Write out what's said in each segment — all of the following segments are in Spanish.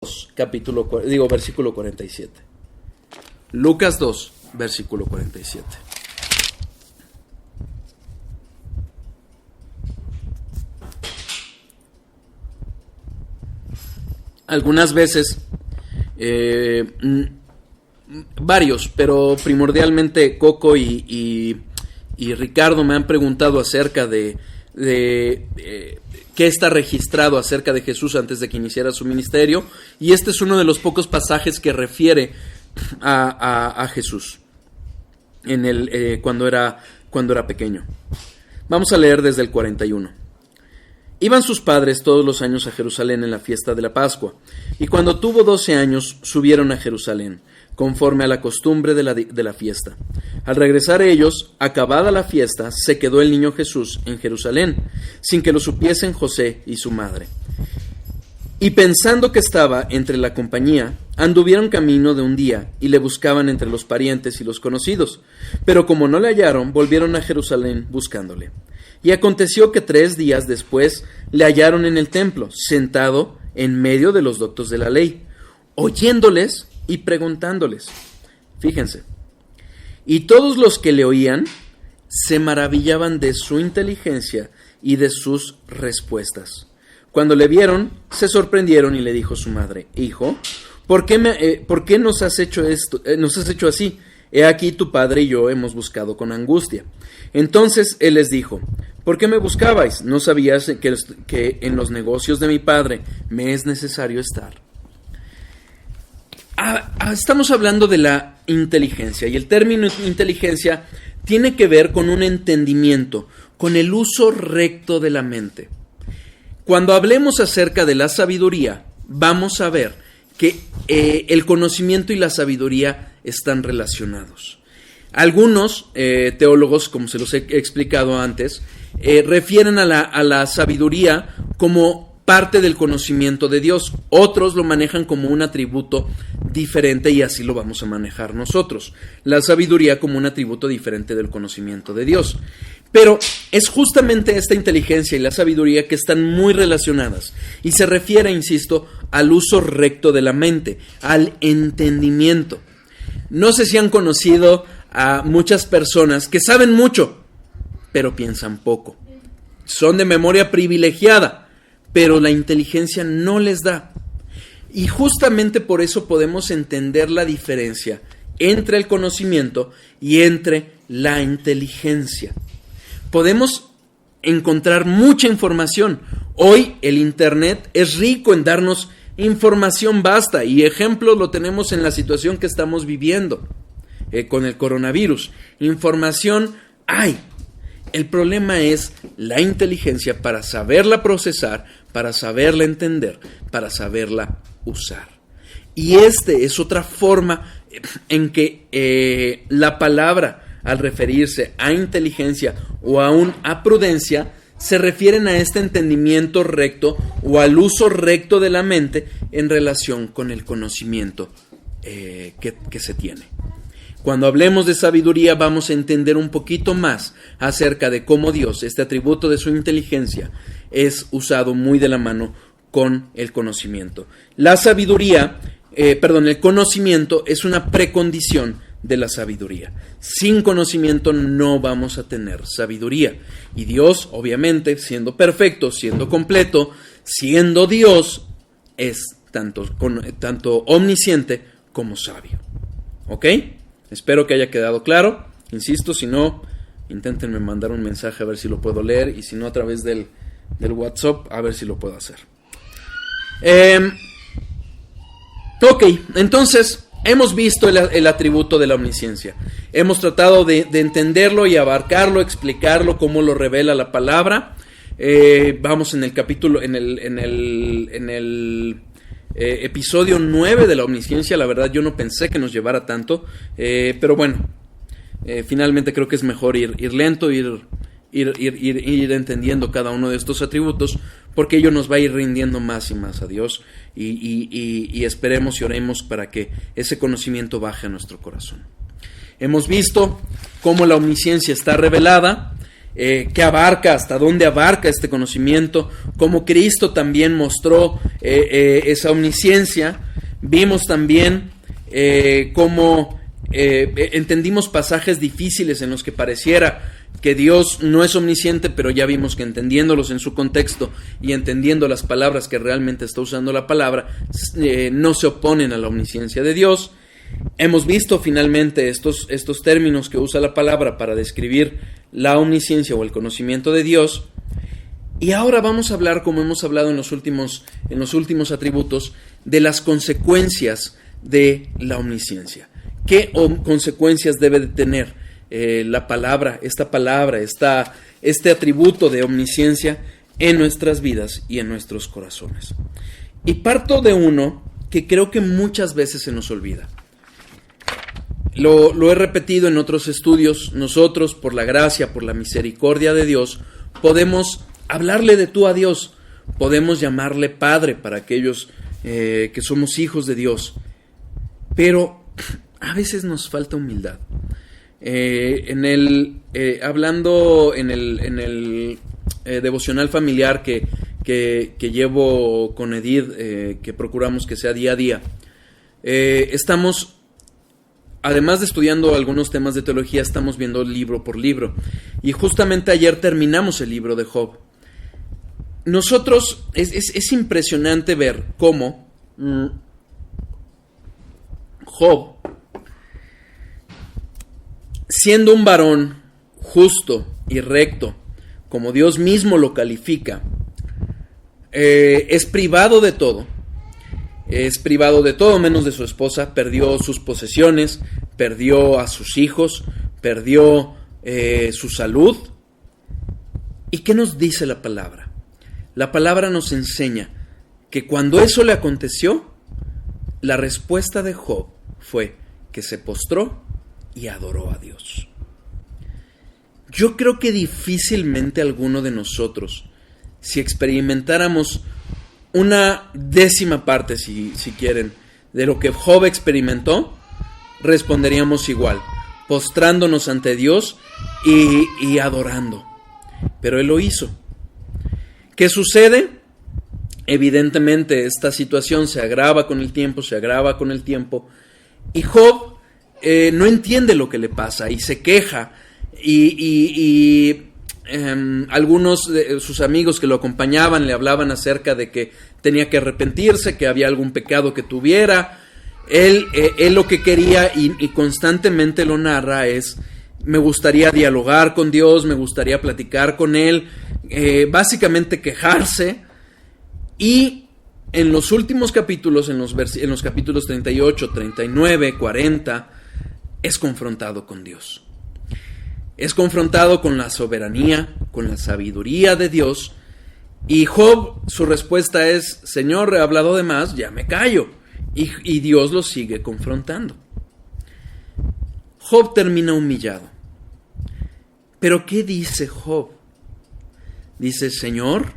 Versículo 47. Lucas 2, versículo 47. Algunas veces, varios, pero primordialmente Coco y Ricardo me han preguntado acerca de qué está registrado acerca de Jesús antes de que iniciara su ministerio, y este es uno de los pocos pasajes que refiere a Jesús cuando era pequeño. Vamos a leer desde el 41. Iban sus padres todos los años a Jerusalén en la fiesta de la Pascua, y cuando tuvo 12 años subieron a Jerusalén, conforme a la costumbre de la fiesta. Al regresar ellos, acabada la fiesta, se quedó el niño Jesús en Jerusalén, sin que lo supiesen José y su madre. Y pensando que estaba entre la compañía, anduvieron camino de un día, y le buscaban entre los parientes y los conocidos. Pero como no le hallaron, volvieron a Jerusalén buscándole. Y aconteció que 3 días después le hallaron en el templo, sentado en medio de los doctos de la ley, oyéndoles y preguntándoles. Fíjense. Y todos los que le oían se maravillaban de su inteligencia y de sus respuestas. Cuando le vieron, se sorprendieron y le dijo su madre: Hijo, ¿por qué nos has hecho esto? Nos has hecho así. He aquí tu padre y yo hemos buscado con angustia. Entonces él les dijo: ¿por qué me buscabais? ¿No sabías que en los negocios de mi padre me es necesario estar? Estamos hablando de la inteligencia, y el término inteligencia tiene que ver con un entendimiento, con el uso recto de la mente. Cuando hablemos acerca de la sabiduría, vamos a ver que el conocimiento y la sabiduría están relacionados. Algunos teólogos, como se los he explicado antes, refieren a la sabiduría como parte del conocimiento de Dios. Otros lo manejan como un atributo diferente, y así lo vamos a manejar nosotros. La sabiduría como un atributo diferente del conocimiento de Dios. Pero es justamente esta inteligencia y la sabiduría que están muy relacionadas, y se refiere, insisto, al uso recto de la mente, al entendimiento. No sé si han conocido a muchas personas que saben mucho, pero piensan poco. Son de memoria privilegiada, pero la inteligencia no les da. Y justamente por eso podemos entender la diferencia entre el conocimiento y entre la inteligencia. Podemos encontrar mucha información. Hoy el Internet es rico en darnos información vasta, y ejemplos lo tenemos en la situación que estamos viviendo con el coronavirus. Información hay. El problema es la inteligencia para saberla procesar, para saberla entender, para saberla usar. Y es otra forma en que la palabra, al referirse a inteligencia o aún a prudencia, se refieren a este entendimiento recto o al uso recto de la mente en relación con el conocimiento que se tiene. Cuando hablemos de sabiduría, vamos a entender un poquito más acerca de cómo Dios, este atributo de su inteligencia, es usado muy de la mano con el conocimiento. El conocimiento es una precondición de la sabiduría. Sin conocimiento no vamos a tener sabiduría. Y Dios, obviamente, siendo perfecto, siendo completo, siendo Dios, es tanto omnisciente como sabio. ¿Ok? Espero que haya quedado claro. Insisto, si no, inténtenme mandar un mensaje a ver si lo puedo leer, y si no, a través del WhatsApp, a ver si lo puedo hacer. Ok, entonces hemos visto el atributo de la omnisciencia. Hemos tratado de entenderlo y abarcarlo, explicarlo, cómo lo revela la palabra. Vamos en el capítulo, en el episodio 9 de la omnisciencia. La verdad, yo no pensé que nos llevara tanto, pero bueno, finalmente creo que es mejor ir lento, ir entendiendo cada uno de estos atributos, porque ello nos va a ir rindiendo más y más a Dios, y esperemos y oremos para que ese conocimiento baje a nuestro corazón. Hemos visto cómo la omnisciencia está revelada qué abarca, hasta dónde abarca este conocimiento, cómo Cristo también mostró esa omnisciencia. Vimos también cómo entendimos pasajes difíciles en los que pareciera que Dios no es omnisciente, pero ya vimos que entendiéndolos en su contexto y entendiendo las palabras que realmente está usando la palabra, no se oponen a la omnisciencia de Dios. Hemos visto finalmente estos términos que usa la palabra para describir la omnisciencia o el conocimiento de Dios. Y ahora vamos a hablar, como hemos hablado en los últimos atributos, de las consecuencias de la omnisciencia. ¿Qué consecuencias debe de tener este atributo de omnisciencia en nuestras vidas y en nuestros corazones? Y parto de uno que creo que muchas veces se nos olvida. Lo he repetido en otros estudios. Nosotros, por la gracia, por la misericordia de Dios, podemos hablarle de tú a Dios, podemos llamarle Padre para aquellos que somos hijos de Dios, pero a veces nos falta humildad. Hablando en el devocional familiar que llevo con Edith, que procuramos que sea día a día, estamos, además de estudiando algunos temas de teología, estamos viendo libro por libro, y justamente ayer terminamos el libro de Job. Nosotros, es impresionante ver cómo Job, siendo un varón justo y recto, como Dios mismo lo califica, es privado de todo. Es privado de todo menos de su esposa. Perdió sus posesiones, perdió a sus hijos, perdió su salud. ¿Y qué nos dice la palabra? La palabra nos enseña que cuando eso le aconteció, la respuesta de Job fue que se postró y adoró a Dios. Yo creo que difícilmente alguno de nosotros, si experimentáramos una décima parte, si quieren, de lo que Job experimentó, responderíamos igual, postrándonos ante Dios y adorando. Pero él lo hizo. ¿Qué sucede? Evidentemente esta situación se agrava con el tiempo, y Job no entiende lo que le pasa y se queja, y algunos de sus amigos que lo acompañaban le hablaban acerca de que tenía que arrepentirse, que había algún pecado que tuviera. Él lo que quería, y constantemente lo narra, es: me gustaría dialogar con Dios, me gustaría platicar con Él, básicamente quejarse. Y en los últimos capítulos, en los capítulos 38, 39, 40, es confrontado con Dios. Es confrontado con la soberanía, con la sabiduría de Dios. Y Job, su respuesta es: Señor, he hablado de más, ya me callo. Y Dios lo sigue confrontando. Job termina humillado. ¿Pero qué dice Job? Dice: Señor,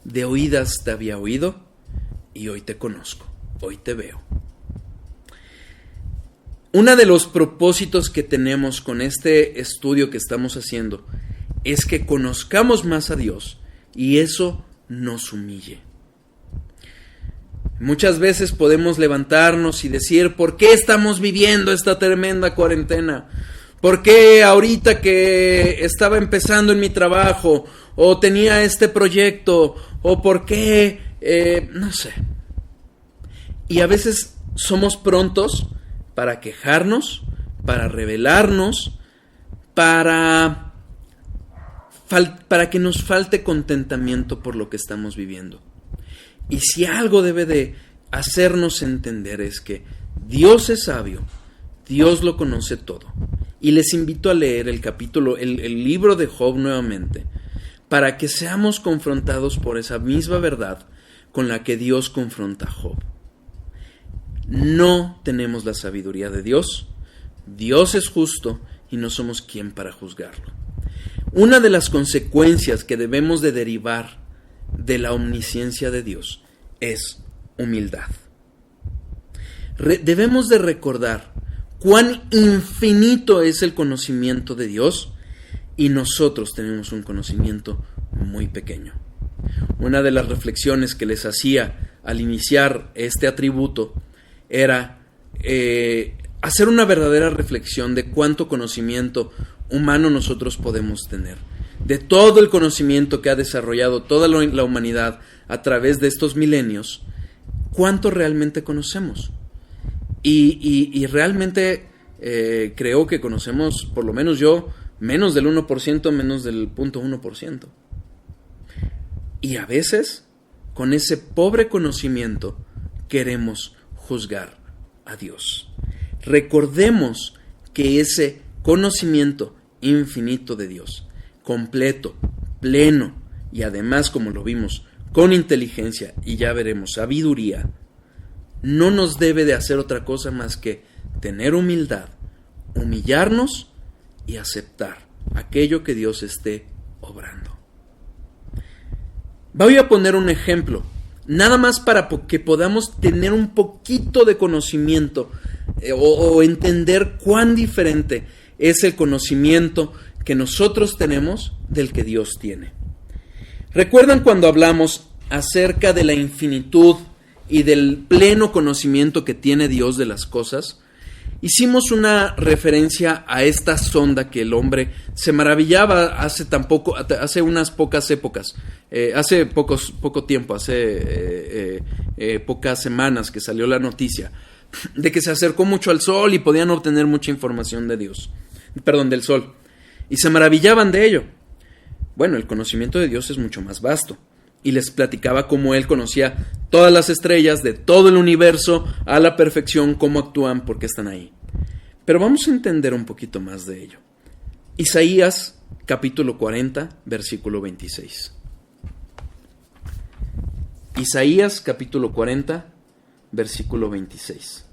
de oídas te había oído, y hoy te conozco, hoy te veo. Uno de los propósitos que tenemos con este estudio que estamos haciendo es que conozcamos más a Dios y eso nos humille. Muchas veces podemos levantarnos y decir: ¿por qué estamos viviendo esta tremenda cuarentena? ¿Por qué ahorita que estaba empezando en mi trabajo, o tenía este proyecto, o por qué, no sé? Y a veces somos prontos para quejarnos, para rebelarnos, para que nos falte contentamiento por lo que estamos viviendo. Y si algo debe de hacernos entender es que Dios es sabio, Dios lo conoce todo. Y les invito a leer el libro de Job nuevamente, para que seamos confrontados por esa misma verdad con la que Dios confronta a Job. No tenemos la sabiduría de Dios. Dios es justo y no somos quien para juzgarlo. Una de las consecuencias que debemos de derivar de la omnisciencia de Dios es humildad. Debemos de recordar cuán infinito es el conocimiento de Dios y nosotros tenemos un conocimiento muy pequeño. Una de las reflexiones que les hacía al iniciar este atributo era hacer una verdadera reflexión de cuánto conocimiento humano nosotros podemos tener, de todo el conocimiento que ha desarrollado toda la humanidad a través de estos milenios, cuánto realmente conocemos. Y realmente creo que conocemos, por lo menos yo, menos del 1%, menos del 0.1%. Y a veces, con ese pobre conocimiento, queremos juzgar a Dios. Recordemos que ese conocimiento infinito de Dios, completo, pleno y además, como lo vimos, con inteligencia y ya veremos, sabiduría, no nos debe de hacer otra cosa más que tener humildad, humillarnos y aceptar aquello que Dios esté obrando. Voy a poner un ejemplo, nada más para que podamos tener un poquito de conocimiento o entender cuán diferente es el conocimiento que nosotros tenemos del que Dios tiene. ¿Recuerdan cuando hablamos acerca de la infinitud y del pleno conocimiento que tiene Dios de las cosas? Hicimos una referencia a esta sonda que el hombre se maravillaba hace unas pocas épocas, hace poco tiempo, hace pocas semanas que salió la noticia de que se acercó mucho al Sol y podían obtener mucha información del Sol, y se maravillaban de ello. Bueno, el conocimiento de Dios es mucho más vasto, y les platicaba cómo él conocía todas las estrellas de todo el universo a la perfección, cómo actúan, por qué están ahí. Pero vamos a entender un poquito más de ello. Isaías capítulo 40, versículo 26. Isaías capítulo 40, versículo 26.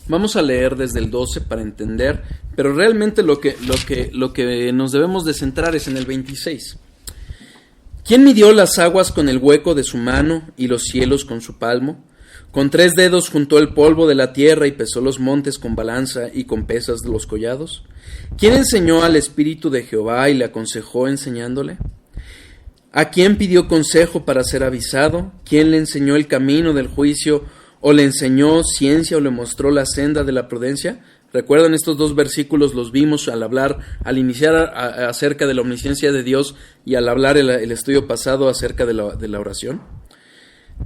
Vamos a leer desde el 12 para entender, pero realmente lo que nos debemos de centrar es en el 26. ¿Quién midió las aguas con el hueco de su mano y los cielos con su palmo? Con 3 dedos juntó el polvo de la tierra y pesó los montes con balanza y con pesas de los collados. ¿Quién enseñó al Espíritu de Jehová y le aconsejó enseñándole? ¿A quién pidió consejo para ser avisado? ¿Quién le enseñó el camino del juicio? ¿O le enseñó ciencia o le mostró la senda de la prudencia? ¿Recuerdan estos dos versículos? Los vimos al iniciar acerca de la omnisciencia de Dios y al hablar el estudio pasado acerca de la oración.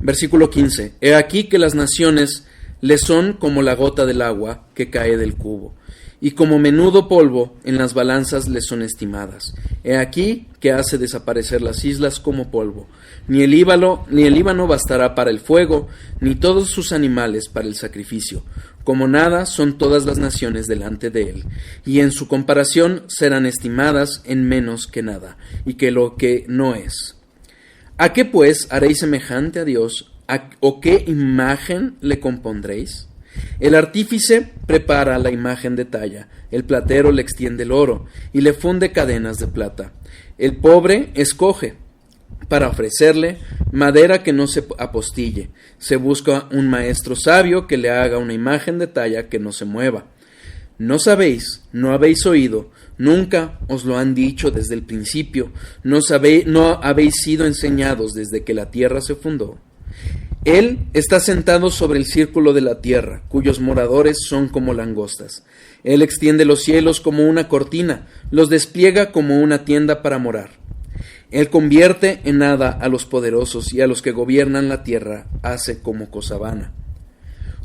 Versículo 15. He aquí que las naciones le son como la gota del agua que cae del cubo, y como menudo polvo en las balanzas le son estimadas. He aquí que hace desaparecer las islas como polvo. Ni el Líbano bastará para el fuego, ni todos sus animales para el sacrificio. Como nada son todas las naciones delante de él, y en su comparación serán estimadas en menos que nada, y que lo que no es. ¿A qué pues haréis semejante a Dios? ¿O qué imagen le compondréis? El artífice prepara la imagen de talla, el platero le extiende el oro y le funde cadenas de plata. El pobre escoge para ofrecerle madera que no se apostille. Se busca un maestro sabio que le haga una imagen de talla que no se mueva. ¿No sabéis? ¿No habéis oído? ¿Nunca os lo han dicho desde el principio? ¿No habéis sido enseñados desde que la tierra se fundó? Él está sentado sobre el círculo de la tierra, cuyos moradores son como langostas. Él extiende los cielos como una cortina, los despliega como una tienda para morar. Él convierte en nada a los poderosos y a los que gobiernan la tierra hace como cosa vana.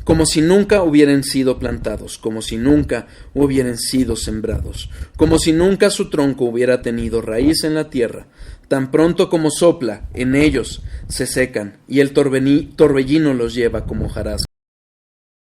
como si nunca hubieran sido plantados, como si nunca hubieran sido sembrados, como si nunca su tronco hubiera tenido raíz en la tierra. Tan pronto como sopla, en ellos se secan, y el torbellino los lleva como hojarasca.